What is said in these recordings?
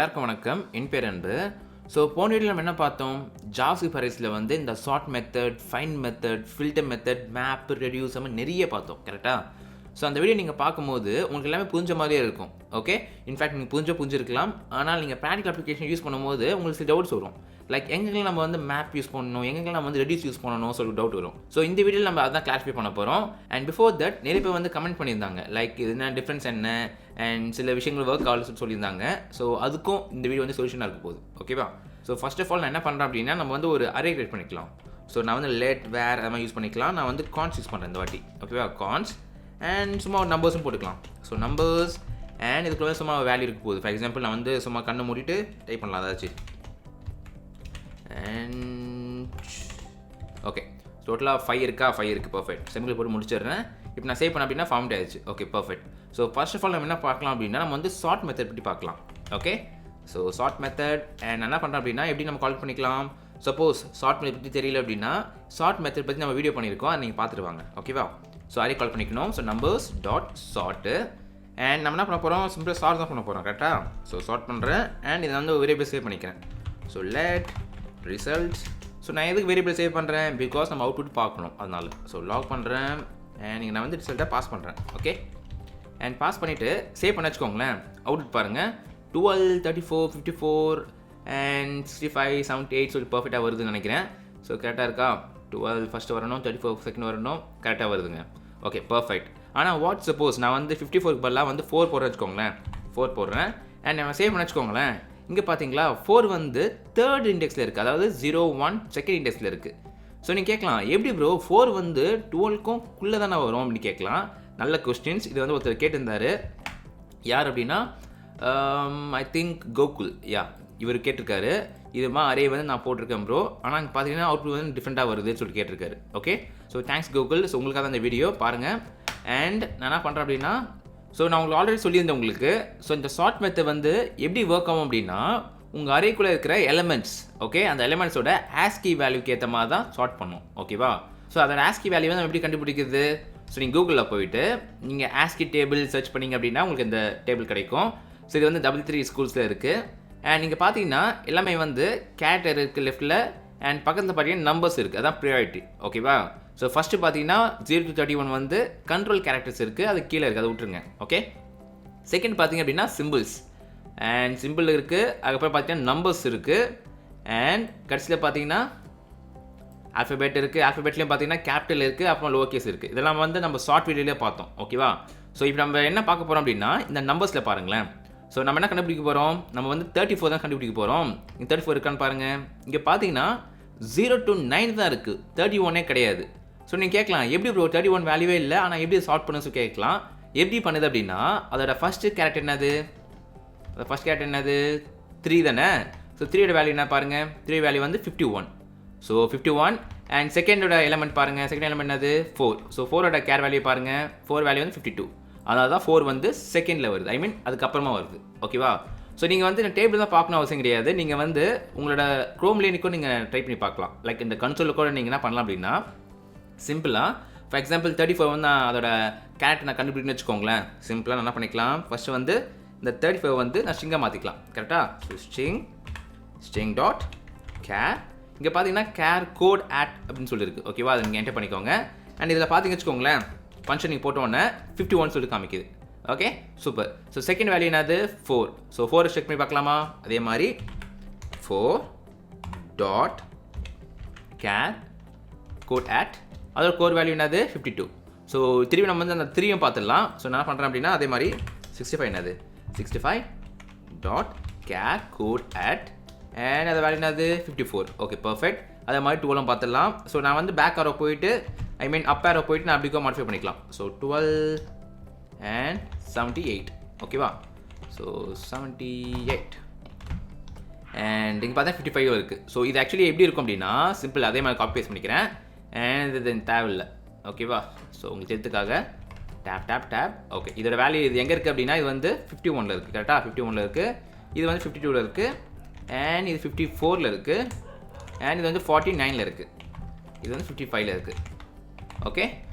எல்லாருக்கும் வணக்கம். என் பேர் அன்பு. ஸோ போன வீடியோவில் நம்ம என்ன பார்த்தோம்? ஜாவாஸ்கிரிப்ட் அரேஸில் வந்து இந்த sort method, find method, filter method, map, reduce மாதிரி நிறைய பார்த்தோம். கரெக்டாக? ஸோ அந்த வீடியோ நீங்கள் பார்க்கும்போது உங்களுக்கு எல்லாமே புரிஞ்ச மாதிரியே இருக்கும். ஓகே, இன்ஃபேக்ட் நீங்கள் புரிஞ்சிருக்கலாம். ஆனால் நீங்கள் ப்ராக்டிகல் அப்ளிகேஷன் யூஸ் பண்ணும்போது உங்களுக்கு சில டவுட்ஸ் வரும். லைக் எங்கெல்லாம் நம்ம வந்து மேப் யூஸ் பண்ணணும், எங்கெல்லாம் நம்ம வந்து ரெடியூஸ் யூஸ் பண்ணணும் சொல்லி டவுட் வரும். ஸோ இந்த வீடியோவில் நம்ம அதான் கிளாரிஃபை பண்ண போகிறோம். அண்ட் பிஃபோர் தட் நிறைய பேர் வந்து கமெண்ட் பண்ணியிருந்தாங்க, லைக் இது என்ன டிஃப்ரென்ஸ் என்ன அண்ட் சில விஷயங்கள் ஒர்க் ஆகலன்னு சொல்லியிருந்தாங்க. ஸோ அதுக்கும் இந்த வீடியோ வந்து சொல்யூஷனாக இருக்க போகுது. ஓகேவா? ஸோ ஃபர்ஸ்ட் ஆஃப் ஆல் நான் என்ன பண்ணுறேன் அப்படின்னா, நம்ம வந்து ஒரு அரே கிரியேட் பண்ணிக்கலாம். ஸோ நான் வந்து லெட், வேர் அது மாதிரி யூஸ் பண்ணிக்கலாம். நான் வந்து கான்ஸ் யூஸ் பண்ணுறேன் இந்த வாட்டி. ஓகேவா? கான்ஸ் அண்ட் சும்மா ஒரு நம்பர்ஸும் போட்டுக்கலாம். ஸோ நம்பர்ஸ் அண்ட் இதுக்குள்ள சும்மா வேல்யூ இருக்க போகுது. ஃபார் எக்ஸாம்பிள் நான் வந்து சும்மா கண்ணை மூடிட்டு டைப் பண்ணலாம் அதாச்சு. அண்ட் ஓகே, டோட்டலாக 5 இருக்கா? 5 இருக்குது. பர்ஃபெக்ட். செமிக்கல் போட்டு முடிச்சிடுறேன். இப்போ நான் சேவ் பண்ண அப்படின்னா ஃபார்மேட் ஆயிடுச்சு. Okay, perfect. So first of all நம்ம என்ன பார்க்கலாம் அப்படின்னா, நம்ம வந்து சார்ட் மெத்தட் பற்றி பார்க்கலாம். Okay, so sort method and என்ன பண்ணுறோம் அப்படின்னா, எப்படி நம்ம கால் பண்ணிக்கலாம். சப்போஸ் சார்ட் மெத்தட் பற்றி தெரியல அப்படின்னா, சார்ட் மெத்தட் பற்றி நம்ம வீடியோ பண்ணியிருக்கோம், அதை நீங்கள் பார்த்துட்டு வாங்க. ஓகேவா? ஸோ அரே கால் பண்ணிக்கணும். So numbers dot chart and நம்ம என்ன பண்ண போகிறோம்? சிம்பிளாக சார்ட் தான் பண்ண போகிறோம். கரெக்டாக? ஸோ சார்ட் பண்ணுறேன் அண்ட் இதை வந்து வேரியபிள் சேவ் பண்ணிக்கிறேன். So let results. ஸோ நான் எதுக்கு வேரியபிள் சேவ் பண்ணுறேன்? பிகாஸ் நம்ம அவுட்புட் பார்க்கணும், அதனால. ஸோ லாக் பண்ணுறேன் அண்ட் இங்கே நான் வந்து ரிசல்ட்டை பாஸ் பண்ணுறேன். ஓகே, அண்ட் பாஸ் பண்ணிவிட்டு சேவ் பண்ண வச்சுக்கோங்களேன். அவுட்புட் பாருங்கள், 12, 34, 54 அண்ட் 65, 78 சொல்லி பர்ஃபெக்டாக வருதுன்னு நினைக்கிறேன். ஸோ கரெக்டாக இருக்கா? 12 ஃபஸ்ட்டு வரணும், 34 செகண்ட் வரணும், கரெக்டாக வருதுங்க. Okay, perfect. ஆனால் வாட் சப்போஸ் நான் வந்து 54க்கு பதிலாக வந்து 4 போடுறேன் வச்சுக்கோங்களேன். 4 போடுறேன் அண்ட் நம்ம சேவ் பண்ண வச்சுக்கோங்களேன். இங்கே பார்த்தீங்களா 4 வந்து தேர்ட் இண்டெக்ஸில் இருக்குது, அதாவது 0, 1 செகண்ட் இண்டெக்ஸில் இருக்குது. ஸோ நீங்கள் கேட்கலாம், எப்படி ப்ரோ 4 வந்து 12க்கும் குள்ளே தானே வரும் அப்படின்னு கேட்கலாம். நல்ல கொஸ்டின்ஸ். இது வந்து ஒருத்தர் கேட்டிருந்தார். யார் அப்படின்னா, ஐ திங்க் கோகுல். இவர் கேட்டிருக்காரு. இதுமா அரே வந்து நான் போட்டிருக்கேன் ப்ரோ, ஆனால் இங்கே பார்த்தீங்கன்னா அவுட்புட் வந்து டிஃப்ரெண்ட்டாக வருதுன்னு சொல்லிட்டு கேட்டிருக்காரு. Okay, so thanks Gokul. So உங்களுக்காக தான் இந்த வீடியோ பாருங்கள். அண்ட் நான் என்ன பண்ணுறேன் அப்படின்னா, ஸோ நான் உங்களுக்கு ஆல்ரெடி சொல்லியிருந்தேன் உங்களுக்கு. ஸோ இந்த சார்ட் மெத்தட் வந்து எப்படி ஒர்க் ஆகும் அப்படின்னா, உங்கள் அரேக்குள்ளே இருக்கிற எலமெண்ட்ஸ், ஓகே, அந்த எலமெண்ட்ஸோட ஆஸ்கி வேல்யூக்கு ஏற்ற மாதிரி தான் சார்ட் பண்ணும். ஓகேவா? ஸோ அதோட ஆஸ்கி வேல்யூ வந்து நம்ம எப்படி கண்டுபிடிக்கிறது? ஸோ நீங்கள் கூகுளில் போயிட்டு நீங்கள் ஆஸ்கி டேபிள் சர்ச் பண்ணிங்க அப்படின்னா உங்களுக்கு இந்த டேபிள் கிடைக்கும். ஸோ இது வந்து 33 ஸ்கூல்ஸில் இருக்குது. அண்ட் நீங்கள் பார்த்தீங்கன்னா எல்லாமே வந்து கேரக்டர் இருக்குது லெஃப்ட்டில் அண்ட் பக்கத்தில் பார்த்தீங்கன்னா நம்பர்ஸ் இருக்குது, அதான் ப்ரியாரிட்டி. ஓகேவா? ஸோ ஃபஸ்ட்டு பார்த்தீங்கன்னா 0 to 31 வந்து கண்ட்ரோல் கேரக்டர்ஸ் இருக்குது, அது கீழே இருக்குது, அதை விட்டுருங்க. ஓகே, செகண்ட் பார்த்தீங்க அப்படின்னா சிம்பிள்ஸ் அண்ட் சிம்பிள் இருக்குது. அதுக்கப்புறம் பார்த்தீங்கன்னா நம்பர்ஸ் இருக்குது அண்ட் கடைசியில் பார்த்தீங்கன்னா ஆல்ஃபபெட் இருக்குது. ஆல்ஃபபெட்லேயும் பார்த்தீங்கன்னா கேபிட்டல் இருக்குது, அப்புறம் லோவர் கேஸ் இருக்குது. இதெல்லாம் வந்து நம்ம ஷார்ட் வீடியோலேயே பார்த்தோம். ஓகேவா? ஸோ இப்போ நம்ம என்ன பார்க்க போகிறோம் அப்படின்னா, இந்த நம்பர்ஸில் பாருங்களேன். ஸோ நம்ம என்ன கண்டுபிடிக்க போகிறோம்? நம்ம வந்து 34 தான் கண்டுபிடிக்க போகிறோம். இங்கே 34 இருக்கான்னு பாருங்கள். இங்கே பார்த்தீங்கன்னா 0 to 9 தான் இருக்குது, 31 கிடையாது. ஸோ நீங்கள் கேட்கலாம், எப்படி ப்ரோ 31 வேல்யூவே இல்லை, ஆனால் எப்படி சார்ட் பண்ணுன்னு சொல்லி கேட்கலாம். எப்படி பண்ணுது அப்படின்னா, அதோட ஃபஸ்ட்டு கேரக்டர் என்னது? அதோட ஃபஸ்ட் கேரக்டர் என்னது? 3 தானே. ஸோ 3யோட வேல்யூ என்ன பாருங்கள்? 3 வேல்யூ வந்து 51. ஸோ 51 அண்ட் செகண்டோட எலமெண்ட் பாருங்கள். செகண்ட் எலமெண்ட் என்னது? 4. ஸோ 4ஓட கேர் வேல்யூ பாருங்கள். 4 வேல்யூ வந்து 52. அதனால தான் 4 வந்து செகண்டில் வருது, ஐ மீன் அதுக்கப்புறமா வருது. ஓகேவா? ஸோ நீங்கள் வந்து இந்த டேபிள் தான் பார்க்கணும் அவசியம் கிடையாது. நீங்கள் வந்து உங்களோட க்ரோம்லேனிக்கும் நீங்கள் ட்ரை பண்ணி பார்க்கலாம். லைக் இந்த கன்சோலில் கூட நீங்கள் என்ன பண்ணலாம் அப்படின்னா, சிம்பிளாக ஃபார் எக்ஸாம்பிள் 34 வந்து நான் அதோட கேரக்டர் நான் கண்டுபிடிக்கணும்னு வச்சுக்கோங்களேன். சிம்பிளாக நான் என்ன பண்ணிக்கலாம், ஃபஸ்ட்டு வந்து இந்த 35 வந்து நான் ஸ்ட்ரிங்காக மாற்றிக்கலாம். கரெக்டாக? So string dot care. இங்கே பார்த்தீங்கன்னா கேர் கோட் ஆட் அப்படின்னு சொல்லியிருக்கு. ஓகேவா? அதை நீங்கள் என்டர் பண்ணிக்கோங்க. அண்ட் இதில் பார்த்தீங்க வச்சுக்கோங்களேன், ஃபங்க்ஷன் நீங்கள் போட்டோன்னே 51 சொல்லி காமிக்குது. Okay, super. So second value என்னது? 4. ஸோ 4 செக் பண்ணி பார்க்கலாமா? அதே மாதிரி 4 டாட் கேர் கோட் ஆட், அதோட கோர் வேல்யூ என்னது? 52. ஸோ திரும்பி நம்ம வந்து அந்த 3யும் பார்த்துடலாம். ஸோ நான் பண்ணுறேன் அப்படின்னா, அதே மாதிரி 65 என்னது? 65 dot char code at and அது வேல்யூ என்னது? 54. Okay, perfect. அதே மாதிரி 12 பார்த்துடலாம். ஸோ நான் வந்து பேக் ஆரோ போயிட்டு, ஐ மீன் அப் ஆரோ போயிட்டு நான் அப்படிக்கோ மாடிஃபை பண்ணிக்கலாம். So 12 and 78. ஓகேவா? ஸோ 78 அண்ட் இங்கே பார்த்தா 55 இருக்குது. ஸோ இது ஆக்சுவலி எப்படி இருக்கும் அப்படின்னா, சிம்பிள் அதே மாதிரி காப்பி பேஸ்ட் பண்ணிக்கிறேன் அண்ட் இது தேவையில்லை. ஓகேவா? ஸோ உங்களுக்கு தெரிஞ்சுக்காக டேப். ஓகே, இதோட வேல்யூ இது எங்கே இருக்குது அப்படின்னா, இது வந்து 51ல் இருக்குது. கரெக்டாக? 51ல் இருக்குது. இது வந்து 52ல் இருக்குது அண்ட் இது 54ல் இருக்குது அண்ட் இது வந்து 49ல் இருக்குது. இது வந்து 55ல் இருக்குது. ஓகே,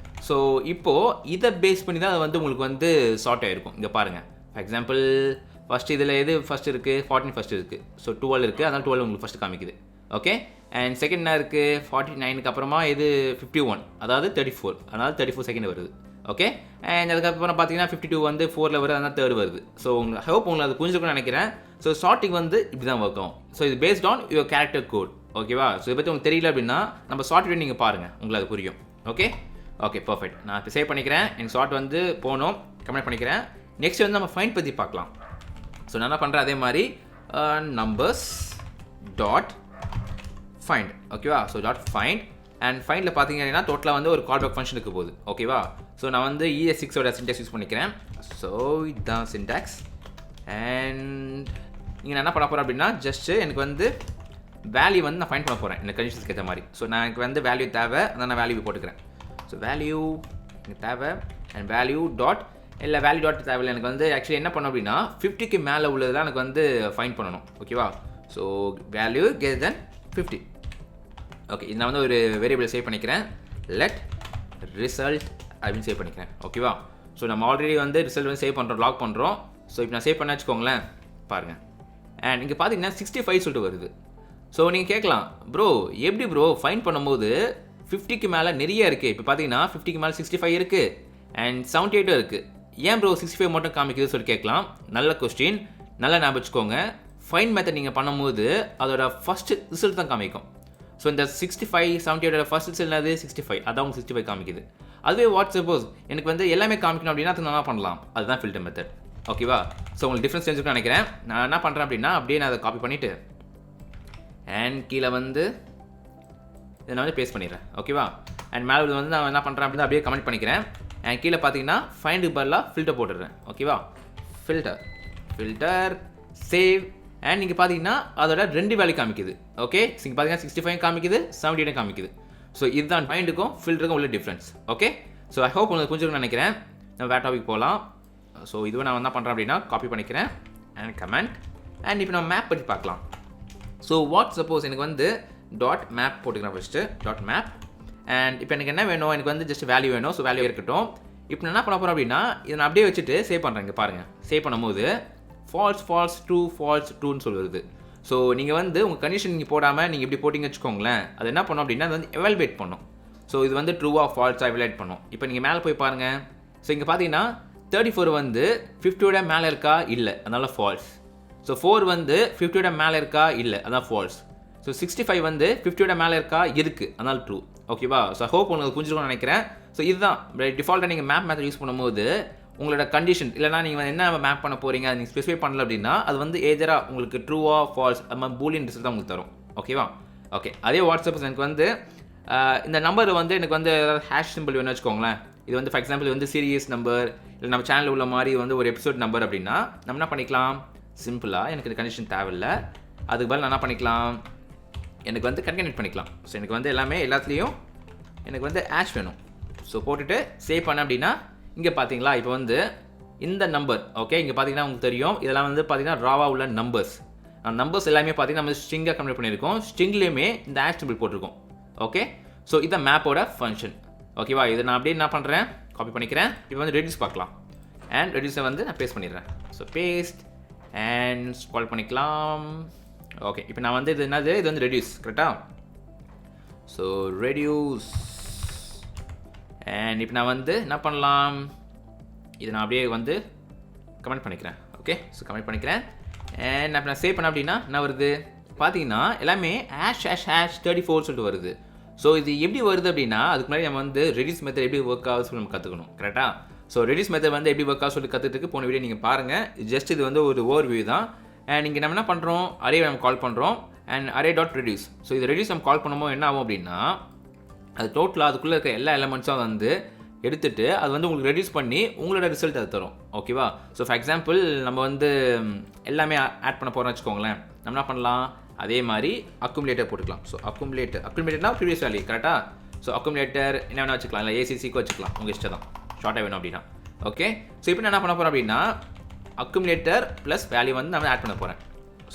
ஸோ இப்போது இதை பேஸ் பண்ணி தான் அது வந்து உங்களுக்கு வந்து ஷார்ட் ஆகிருக்கும். இங்கே பாருங்கள், ஃபார் எக்ஸாம்பிள் ஃபஸ்ட்டு இதில் எது ஃபஸ்ட் இருக்குது 14 ஃபஸ்ட் இருக்குது. ஸோ 12 இருக்குது, அதனால் 12 உங்களுக்கு ஃபஸ்ட்டு காமிக்குது. ஓகே, அண்ட் செகண்ட் என்ன இருக்குது 49க்கு அப்புறமா இது 51, அதாவது 34, அதனால் 34 செகண்ட் வருது. ஓகே, அண்ட் அதுக்கப்புறம் பார்த்தீங்கன்னா 52 வந்து 4ல் வருது, அதனால் 3rd வருது. ஸோ உங்களுக்கு ஹோப் உங்களுக்கு அது புரிஞ்சுக்கணும்னு நினைக்கிறேன். ஸோ ஷார்ட்டிங் வந்து இப்படி தான் ஒர்க் ஆகும். ஸோ இது based on your character code. ஓகேவா? ஸோ இதை பற்றி உங்களுக்கு தெரியல அப்படின்னா நம்ம ஷார்ட் வீடியோ நீங்கள் பாருங்கள், உங்களுக்கு அது புரியும். Okay okay perfect. நான் இப்போ சேவ் பண்ணிக்கிறேன். எனக்கு ஷார்ட் வந்து போகணும், கமெண்ட் பண்ணிக்கிறேன். நெக்ஸ்ட் வந்து நம்ம ஃபைண்ட் பற்றி பார்க்கலாம். ஸோ நான் என்ன பண்ணுறேன், அதே மாதிரி நம்பர்ஸ் டாட் ஃபைண்ட். ஓகேவா? ஸோ டாட் ஃபைண்ட் அண்ட் ஃபைண்டில் பார்த்தீங்க அப்படின்னா டோட்டலாக வந்து ஒரு கால்பேக் ஃபங்க்ஷனுக்கு போகுது. ஓகேவா? ஸோ நான் வந்து ES6ஓட சின்டாக்ஸ் யூஸ் பண்ணிக்கிறேன். ஸோ இதுதான் சின்டாக்ஸ். அண்ட் நீங்கள் நான் என்ன பண்ண போகிறேன் அப்படின்னா ஜஸ்ட்டு எனக்கு வந்து வேல்யூ வந்து நான் ஃபைண்ட் பண்ண போகிறேன் எனக்கு கண்டிஷன்ஸ்க்கு ஏற்ற மாதிரி. ஸோ நான் எனக்கு வந்து வேல்யூ தேவை, அதான் நான் வேல்யூ போட்டுக்கிறேன். ஸோ வேல்யூ எனக்கு தேவை அண்ட் வேல்யூ டாட் இல்லை வேல்யூ டாட் தேவையில்லை. எனக்கு வந்து ஆக்சுவலி என்ன பண்ணணும் அப்படின்னா 50க்கு மேலே உள்ளது தான் எனக்கு வந்து ஃபைண்ட் பண்ணணும். ஓகேவா? ஸோ வேல்யூ கேர் தென் 50. ஓகே, இது நான் வந்து ஒரு வேரியபிள் சேவ் பண்ணிக்கிறேன். லெட் ரிசல்ட் அப்படின்னு சேவ் பண்ணிக்கிறேன். ஓகேவா? ஸோ நம்ம ஆல்ரெடி வந்து ரிசல்ட் வந்து சேவ் பண்ணுறோம், லாக் பண்ணுறோம். ஸோ இப்போ நான் சேவ் பண்ண வச்சுக்கோங்களேன், பாருங்கள். அண்ட் இங்கே பார்த்தீங்கன்னா 65 சொல்லிட்டு வருது. ஸோ நீங்கள் கேட்கலாம், ப்ரோ எப்படி ப்ரோ ஃபைண்ட் பண்ணும்போது 50க்கு மேலே நிறைய இருக்குது. இப்போ பார்த்தீங்கன்னா 50க்கு மேலே 65 இருக்குது அண்ட் 78 இருக்குது. ஏன் ப்ரோ 65 மட்டும் காமிக்குது சொல்லி கேட்கலாம். நல்ல கொஸ்டின், நல்லா ஞாபகம் வச்சுக்கோங்க. ஃபைண்ட் மெத்தட் நீங்கள் பண்ணும்போது அதோட ஃபஸ்ட்டு ரிசல்ட் தான் காமிக்கும். ஸோ இந்த 65 78ஓட ஃபஸ்ட் ரிசல்ட் என்னது 65, அதான் உங்களுக்கு 65 காமிக்குது. அதுவே வாட் சப்போஸ் எனக்கு வந்து எல்லாமே காமிக்கணும் அப்படின்னா அது நல்லா பண்ணலாம், அதுதான் ஃபில்டர் மெத்தட். ஓகேவா? ஸோ உங்களுக்கு டிஃப்ரென்ஸ் தெரிஞ்சுக்கணும்னு நினைக்கிறேன். நான் என்ன பண்ணுறேன் அப்படின்னா அப்படியே நான் அதை காப்பி பண்ணிவிட்டு அண்ட் கீழே வந்து இதை நான் வந்து பேஸ்ட் பண்ணிடுறேன். ஓகேவா? அண்ட் மேலே வந்து நான் என்ன பண்ணுறேன் அப்படின்னா அப்படியே கமெண்ட் பண்ணிக்கிறேன். அண்ட் கீழே பார்த்தீங்கன்னா ஃபைண்டு பதிலாக ஃபில்டர் போட்டுடுறேன். ஓகேவா? ஃபில்டர் சேவ் அண்ட் நீங்கள் பார்த்தீங்கன்னா அதோட 2 வேல்யூ காமிக்குது. ஓகே, இங்கே பார்த்தீங்கன்னா 65 காமிக்குது, 78 காமிக்குது. ஸோ இதுதான் ஃபைண்டுக்கும் ஃபில்டருக்கும் உள்ள difference. Okay, so I hope உங்களுக்கு புரிஞ்சுக்கணும்னு நினைக்கிறேன். நம்ம வேறு டாபிக் போகலாம். ஸோ இதுவே நான் என்ன பண்ணுறேன் அப்படின்னா காப்பி பண்ணிக்கிறேன் அண்ட் கமெண்ட். அண்ட் இப்போ நம்ம மேப் பற்றி பார்க்கலாம். ஸோ வாட் சப்போஸ் எனக்கு வந்து டாட் மேப் போட்டுக்கிறேன் ஃபஸ்ட்டு, டாட் மேப். அண்ட் இப்போ எனக்கு என்ன வேணும், எனக்கு வந்து ஜஸ்ட் வேல்யூ வேணும். ஸோ வேல்யூ இருக்கட்டும். இப்போ நான் என்ன பண்ண போகிறேன் அப்படின்னா இதை நான் அப்படியே வச்சுட்டு சேவ் பண்ணுறேன். இங்கே பாருங்கள், சேவ் பண்ணும்போது ஃபால்ஸ் ட்ரூன்னு சொல்லுது. ஸோ நீங்கள் வந்து உங்கள் கண்டிஷன் நீங்கள் போடாமல் நீங்கள் இப்படி போட்டிங்க வச்சுக்கோங்களேன், அது என்ன பண்ணும் அப்படின்னா அது வந்து எவாலுவேட் பண்ணும். ஸோ இது வந்து ட்ரூவாக ஃபால்ஸாக எவாலுவேட் பண்ணும். இப்போ நீங்கள் மேலே போய் பாருங்கள். ஸோ இங்கே பார்த்தீங்கன்னா 34 வந்து 50ஓட மேலே இருக்கா இல்லை, அதனால ஃபால்ஸ். ஸோ 4 வந்து 50ஓட மேலே இருக்கா இல்லை, அதான் ஃபால்ஸ். ஸோ 65 வந்து 50ஓட மேலே இருக்கா இருக்குது, அதனால் ட்ரூ. ஓகேவா? ஸோ ஹோப் உங்களுக்கு புரிஞ்சுக்கணும்னு நினைக்கிறேன். ஸோ இதுதான் டிஃபால்ட்டாக நீங்கள் மேப் மெத்தட் யூஸ் பண்ணும்போது உங்களோட கண்டிஷன் இல்லைனா நீங்கள் என்ன மேப் பண்ண போகிறீங்க அது நீங்கள் ஸ்பெசிஃபை பண்ணல அப்படின்னா அது வந்து ஏதராக உங்களுக்கு ட்ரூவா ஃபால்ஸ் அது மாதிரி பூலியன் ரிசல்ட் தான் உங்களுக்கு தரும். ஓகேவா? ஓகே, அதே வாட்ஸ்அப் எனக்கு வந்து இந்த நம்பர் வந்து எனக்கு வந்து ஹேஷ் சிம்பிள் வேணும்னு வச்சுக்கோங்களேன். இது வந்து ஃபார் எக்ஸாம்பிள் வந்து சீரியஸ் நம்பர் இல்லை நம்ம சேனலில் உள்ள மாதிரி வந்து ஒரு எபிசோட் நம்பர் அப்படின்னா நம்ம என்ன பண்ணிக்கலாம், சிம்பிளாக எனக்கு இந்த கண்டிஷன் தேவையில்லை, அதுக்கு பதில் நான் என்ன பண்ணிக்கலாம், எனக்கு வந்து கன்கனெக்ட் பண்ணிக்கலாம். ஸோ எனக்கு வந்து எல்லாத்துலேயும் எனக்கு வந்து ஹேஷ் வேணும். ஸோ போட்டுட்டு சேவ் பண்ண அப்படின்னா இங்கே பார்த்தீங்களா இப்போ வந்து இந்த நம்பர். ஓகே, இங்கே பார்த்தீங்கன்னா உங்களுக்கு தெரியும் இதெல்லாம் வந்து பார்த்தீங்கன்னா ராவாக உள்ள நம்பர்ஸ் எல்லாமே பார்த்தீங்கன்னா நம்ம ஸ்ட்ரிங்காக கன்வெர்ட் பண்ணியிருக்கோம். ஸ்ட்ரிங்லேயுமே இந்த ஹேஷ் சிம்பிள் போட்டிருக்கோம். ஓகே, ஸோ இதான் மேப்போட ஃபங்க்ஷன். ஓகேவா? இதை நான் அப்படியே என்ன பண்ணுறேன், காப்பி பண்ணிக்கிறேன். இப்போ வந்து ரெடியூஸ் பார்க்கலாம். அண்ட் ரெடியூஸை வந்து நான் பேஸ்ட் பண்ணிடுறேன். ஸோ பேஸ்ட் அண்ட் ஸ்க்ரால் பண்ணிக்கலாம். ஓகே, இப்போ நான் வந்து இது என்னது, இது வந்து ரெடியூஸ் கரெக்டாக. ஸோ ரெடியூஸ் அண்ட் இப்போ நான் வந்து என்ன பண்ணலாம், இதை நான் அப்படியே வந்து கமெண்ட் பண்ணிக்கிறேன். ஓகே, ஸோ கமெண்ட் பண்ணிக்கிறேன். அண்ட் இப்போ நான் சேவ் பண்ண அப்படின்னா என்ன வருது பார்த்தீங்கன்னா எல்லாமே ஹேஷ் 34 சொல்லிட்டு வருது. ஸோ இது எப்படி வருது அப்படின்னா அதுக்கு முன்னாடி நம்ம வந்து ரெடியூஸ் மெத்தட் எப்படி ஒர்க் ஆகுது சொல்லி நம்ம கற்றுக்கணும் கரெக்டாக. ஸோ ரெடியூஸ் மெத்தட் வந்து எப்படி ஒர்க் ஆகுது சொல்லி கற்றுட்டுக்கு போன வீடியோ நீங்கள் பாருங்கள். ஜஸ்ட் இது வந்து ஒரு ஓவர் வியூ தான். அண்ட் இங்கே நம்ம என்ன பண்ணுறோம், அரே நம்ம கால் பண்ணுறோம் and array dot reduce. So இது ரெடியூஸ் நம்ம கால் பண்ணும்போது என்ன ஆகும் அப்படின்னா அது டோட்டலாக அதுக்குள்ளே இருக்க எல்லா எலமெண்ட்ஸும் வந்து எடுத்துகிட்டு அது வந்து உங்களுக்கு ரெடியூஸ் பண்ணி உங்களோட ரிசல்ட் அது தரும். ஓகேவா? ஸோ ஃபார் எக்ஸாம்பிள் நம்ம வந்து எல்லாமே ஆட் பண்ண போகிறோம்னு வச்சுக்கோங்களேன். நம்ம என்ன பண்ணலாம், அதே மாதிரி அக்குமுலேட்டர் போட்டுக்கலாம். ஸோ அக்குமுலேட்டர்னா ப்ரீவியஸ் வேல்யூ கரெக்டாக. ஸோ அக்குமுலேட்டர் என்ன வேணால் வச்சுக்கலாம், இல்லை ஏசிசிக்கு வச்சுக்கலாம், உங்கள் இஷ்டம் தான், ஷார்ட்டாக வேணும் அப்படின்னா. ஓகே, ஸோ இப்போ நான் என்ன பண்ண போகிறேன் அப்படின்னா அக்குமுலேட்டர் ப்ளஸ் வேல்யூ வந்து நான் ஆட் பண்ண போகிறேன்.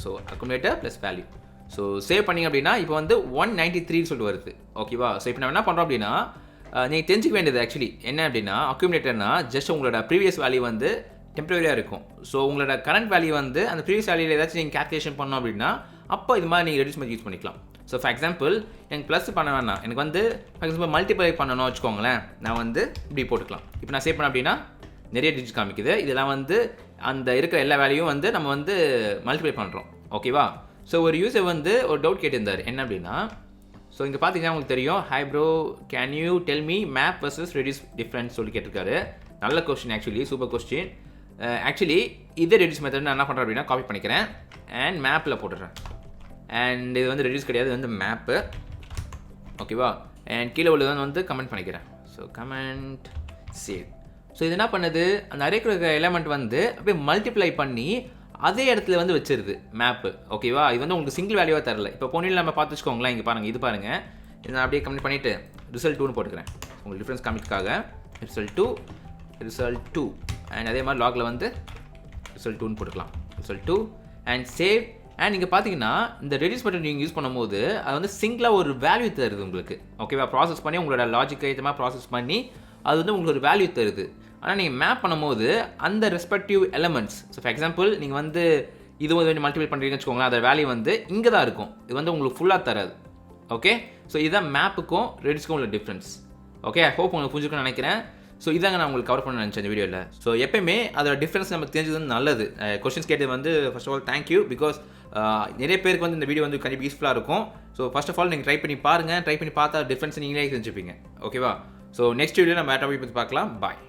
So accumulator plus value. So save பண்ணிங்க அப்படின்னா இப்போ வந்து 193 சொல்லிட்டு வருது. ஓகேவா? ஸோ இப்போ நம்ம என்ன பண்ணுறோம் அப்படின்னா நீங்கள் தெரிஞ்சிக்க வேண்டியது ஆக்சுவலி என்ன அப்படின்னா அக்குமுலேட்டர்னா ஜஸ்ட் உங்களோட ப்ரீவியஸ் வேல்யூ வந்து டெம்பரரியாக இருக்கும். ஸோ உங்களோட கரண்ட் வேல்யூ வந்து அந்த ப்ரீவியஸ் வேல்யூவில் ஏதாச்சும் நீங்கள் கேல்குலேஷன் பண்ணோம் அப்படின்னா அப்போ இது மாதிரி நீங்கள் ரெடியூஸ் மெத்தட் யூஸ் பண்ணிக்கலாம். ஸோ ஃபார் எக்ஸாம்பிள் எனக்கு ப்ளஸ் பண்ண வேணாம், எனக்கு வந்து ஃபார் எக்ஸாம்பிள் மல்டிப்ளை பண்ணணும் வச்சுக்கோங்களேன். நான் வந்து இப்படி போட்டுக்கலாம். இப்போ நான் சேவ் பண்ணேன் அப்படின்னா நிறைய டிஜிட் காமிக்குது. இதெல்லாம் வந்து அந்த இருக்கிற எல்லா வேல்யூவும் வந்து நம்ம வந்து மல்டிப்ளை பண்ணுறோம். ஓகேவா? ஸோ ஒரு யூசர் வந்து ஒரு டவுட் கேட்டிருந்தார். என்ன அப்படின்னா, ஸோ இங்கே பார்த்தீங்கன்னா உங்களுக்கு தெரியும், hi bro can you tell me map versus reduce difference சொல்லி கேட்டிருக்காரு. நல்ல question, actually super question. Actually இதே ரெடியூஸ் மெத்தட் நான் என்ன பண்ணுறேன் அப்படின்னா காப்பி பண்ணிக்கிறேன் அண்ட் மேப்பில் போட்டுடுறேன். அண்ட் இது வந்து ரெடியூஸ் கிடையாது, இது வந்து மேப்பு. ஓகேவா? அண்ட் கீழே உள்ளது வந்து கமெண்ட் பண்ணிக்கிறேன். So comment save. ஸோ இது என்ன பண்ணுது, அந்த அரைக்கிற எலமெண்ட் வந்து அப்படியே மல்டிப்ளை பண்ணி அதே இடத்துல வந்து வச்சிருது மேப்பு. ஓகேவா? இது வந்து உங்களுக்கு சிங்கிள் வேல்யூவாக தரல. இப்போ போனியில் நம்ம பார்த்து வச்சுக்கோங்களேன். இங்கே பாருங்கள், இது பாருங்கள். இது நான் அப்படியே கமெண்ட் பண்ணிவிட்டு ரிசல்ட் 2ன்னு போட்டுக்கிறேன் உங்களுக்கு டிஃப்ரென்ஸ் காமிக்காக. ரிசல்ட் 2 அண்ட் அதே மாதிரி லாகில் வந்து ரிசல்ட் 2ன்னு போட்டுக்கலாம். Result 2 and save. அண்ட் நீங்கள் பார்த்தீங்கன்னா இந்த ரெடியூஸ் மெத்தட் நீங்கள் யூஸ் பண்ணும்போது அது வந்து சிங்கிளாக ஒரு வேல்யூ தருது உங்களுக்கு. ஓகேவா? ப்ராசஸ் பண்ணி உங்களோட லாஜிக் ஐட்டமாக ப்ராசஸ் பண்ணி அது வந்து உங்களுக்கு ஒரு வேல்யூ தருது. ஆனால் நீங்கள் மேப் பண்ணும்போது அந்த respective elements, so for example நீங்கள் வந்து இது வந்து மல்டிப்ளை பண்ணுறீங்கன்னு வச்சுக்கோங்களேன், அதோட வேல்யூ வந்து இங்கே தான் இருக்கும். இது வந்து உங்களுக்கு ஃபுல்லாக தராது. ஓகே? ஸோ இதுதான் மேப்புக்கும் ரெடியூஸ்க்கும் உள்ள டிஃப்ரென்ஸ். ஓகே? ஐ ஹோப் உங்களுக்கு புரிஞ்சுக்கணும்னு நினைக்கிறேன். ஸோ இதாங்க நான் உங்களுக்கு கவர் பண்ண நினச்சேன் இந்த வீடியோவில். ஸோ எப்பயுமே அதோட டிஃப்ரென்ஸ் நமக்கு தெரிஞ்சது நல்லது. கொஸ்டின்ஸ் கேட்டது வந்து first of all thank you. Because நிறைய பேருக்கு வந்து இந்த வீடியோ வந்து கண்டிப்பாக யூஸ்ஃபுல்லாக இருக்கும். ஸோ ஃபர்ஸ்ட் ஆஃப் ஆல் நீங்கள் ட்ரை பண்ணி பாருங்கள். ட்ரை பண்ணி பார்த்தா டிஃப்ரென்ஸ் நீங்களே தெரிஞ்சுப்பீங்க. ஓகேவா? ஸோ நெக்ஸ்ட் வீடியோ நம்ம வேறு டாபிக் பற்றி பார்க்கலாம். பாய்.